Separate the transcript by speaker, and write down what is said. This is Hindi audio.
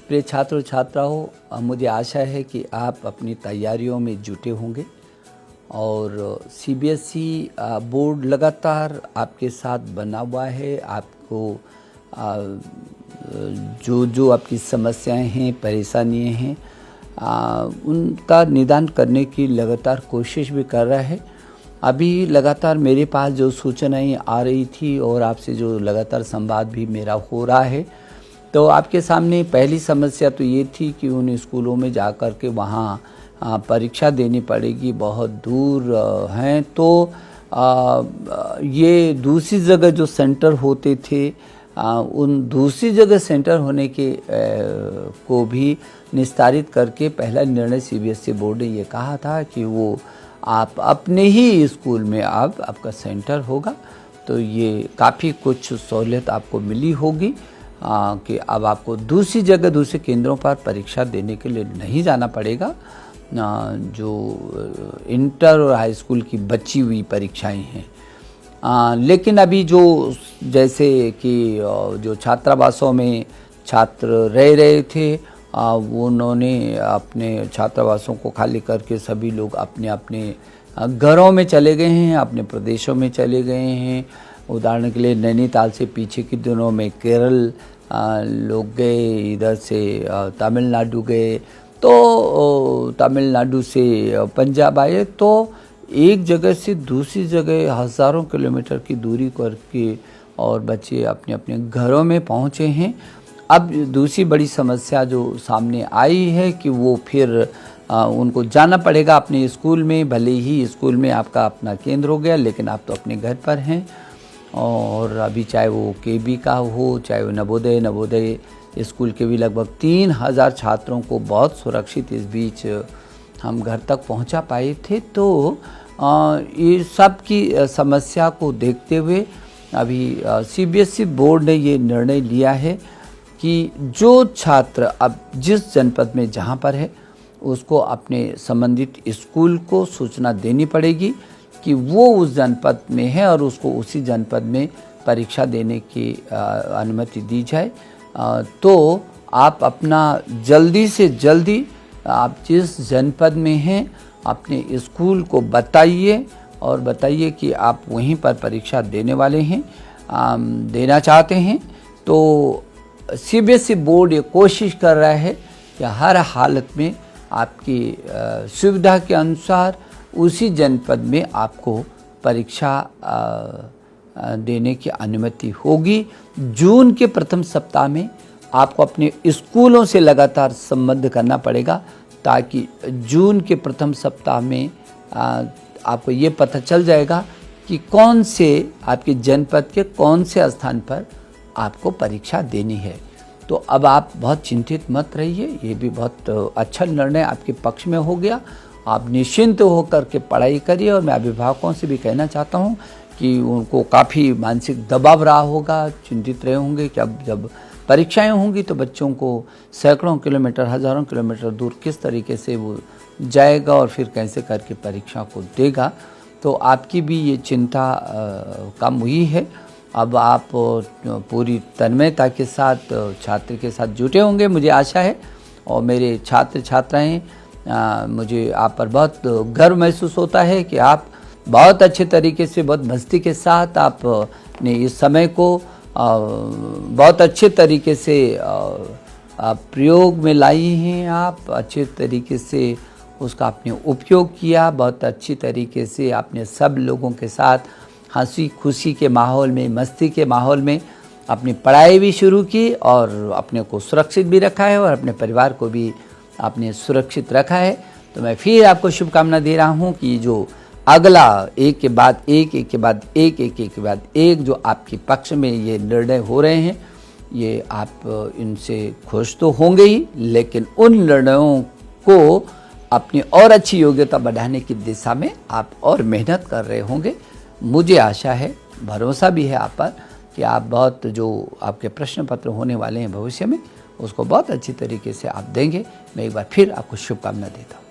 Speaker 1: प्रिय छात्र और छात्राओं, मुझे आशा है कि आप अपनी तैयारियों में जुटे होंगे और सीबीएसई बोर्ड लगातार आपके साथ बना हुआ है। आपको जो जो आपकी समस्याएं हैं, परेशानियां हैं, उनका निदान करने की लगातार कोशिश भी कर रहा है। अभी लगातार मेरे पास जो सूचनाएं आ रही थी और आपसे जो लगातार संवाद भी मेरा हो रहा है, तो आपके सामने पहली समस्या तो ये थी कि उन स्कूलों में जाकर के वहाँ परीक्षा देनी पड़ेगी, बहुत दूर हैं। तो ये दूसरी जगह जो सेंटर होते थे, उन दूसरी जगह सेंटर होने के को भी निस्तारित करके पहला निर्णय सीबीएसई बोर्ड ने ये कहा था कि वो आप अपने ही स्कूल में अब आपका सेंटर होगा। तो ये काफ़ी कुछ सहूलियत आपको मिली होगी कि अब आपको दूसरी जगह, दूसरे केंद्रों पर परीक्षा देने के लिए नहीं जाना पड़ेगा। जो इंटर और हाई स्कूल की बची हुई परीक्षाएं हैं, लेकिन अभी जो जैसे कि जो छात्रावासों में छात्र रह रहे थे, उन्होंने अपने छात्रावासों को खाली करके सभी लोग अपने अपने घरों में चले गए हैं, अपने प्रदेशों में चले गए हैं। उदाहरण के लिए नैनीताल से पीछे के दिनों में केरल लोग गए, इधर से तमिलनाडु गए, तो तमिलनाडु से पंजाब आए। तो एक जगह से दूसरी जगह हज़ारों किलोमीटर की दूरी करके और बच्चे अपने अपने घरों में पहुँचे हैं। अब दूसरी बड़ी समस्या जो सामने आई है कि वो फिर उनको जाना पड़ेगा अपने स्कूल में। भले ही स्कूल में आपका अपना केंद्र हो गया, लेकिन आप तो अपने घर पर हैं। और अभी चाहे वो केबी का हो, चाहे वो नवोदय स्कूल के भी लगभग 3000 छात्रों को बहुत सुरक्षित इस बीच हम घर तक पहुंचा पाए थे। तो ये सब की समस्या को देखते हुए अभी सीबीएसई बोर्ड ने ये निर्णय लिया है कि जो छात्र अब जिस जनपद में जहां पर है, उसको अपने संबंधित स्कूल को सूचना देनी पड़ेगी कि वो उस जनपद में है और उसको उसी जनपद में परीक्षा देने की अनुमति दी जाए। तो आप अपना जल्दी से जल्दी आप जिस जनपद में हैं अपने स्कूल को बताइए और बताइए कि आप वहीं पर परीक्षा देने वाले हैं, देना चाहते हैं। तो सीबीएसई बोर्ड ये कोशिश कर रहा है कि हर हालत में आपकी सुविधा के अनुसार उसी जनपद में आपको परीक्षा देने की अनुमति होगी। जून के प्रथम सप्ताह में आपको अपने स्कूलों से लगातार संबंध करना पड़ेगा, ताकि जून के प्रथम सप्ताह में आपको ये पता चल जाएगा कि कौन से आपके जनपद के कौन से स्थान पर आपको परीक्षा देनी है। तो अब आप बहुत चिंतित मत रहिए, ये भी बहुत अच्छा निर्णय आपके पक्ष में हो गया। आप निश्चिंत होकर के पढ़ाई करिए। और मैं अभिभावकों से भी कहना चाहता हूँ कि उनको काफ़ी मानसिक दबाव रहा होगा, चिंतित रहे होंगे कि अब जब परीक्षाएं होंगी तो बच्चों को सैकड़ों किलोमीटर, हज़ारों किलोमीटर दूर किस तरीके से वो जाएगा और फिर कैसे करके परीक्षा को देगा। तो आपकी भी ये चिंता कम हुई है। अब आप पूरी तन्मयता के साथ छात्र के साथ जुटे होंगे, मुझे आशा है। और मेरे छात्र छात्राएँ, मुझे आप पर बहुत गर्व महसूस होता है कि आप बहुत अच्छे तरीके से, बहुत मस्ती के साथ आपने इस समय को बहुत अच्छे तरीके से प्रयोग में लाई हैं। आप अच्छे तरीके से उसका आपने उपयोग किया, बहुत अच्छी तरीके से आपने सब लोगों के साथ हंसी खुशी के माहौल में, मस्ती के माहौल में अपनी पढ़ाई भी शुरू की और अपने को सुरक्षित भी रखा है और अपने परिवार को भी आपने सुरक्षित रखा है। तो मैं फिर आपको शुभकामना दे रहा हूँ कि जो अगला एक के बाद एक, एक के बाद एक, एक के बाद एक जो आपके पक्ष में ये निर्णय हो रहे हैं, ये आप इनसे खुश तो होंगे ही, लेकिन उन निर्णयों को अपनी और अच्छी योग्यता बढ़ाने की दिशा में आप और मेहनत कर रहे होंगे। मुझे आशा है, भरोसा भी है आप पर कि आप बहुत जो आपके प्रश्न पत्र होने वाले हैं भविष्य में, उसको बहुत अच्छी तरीके से आप देंगे। मैं एक बार फिर आपको शुभकामना देता हूँ।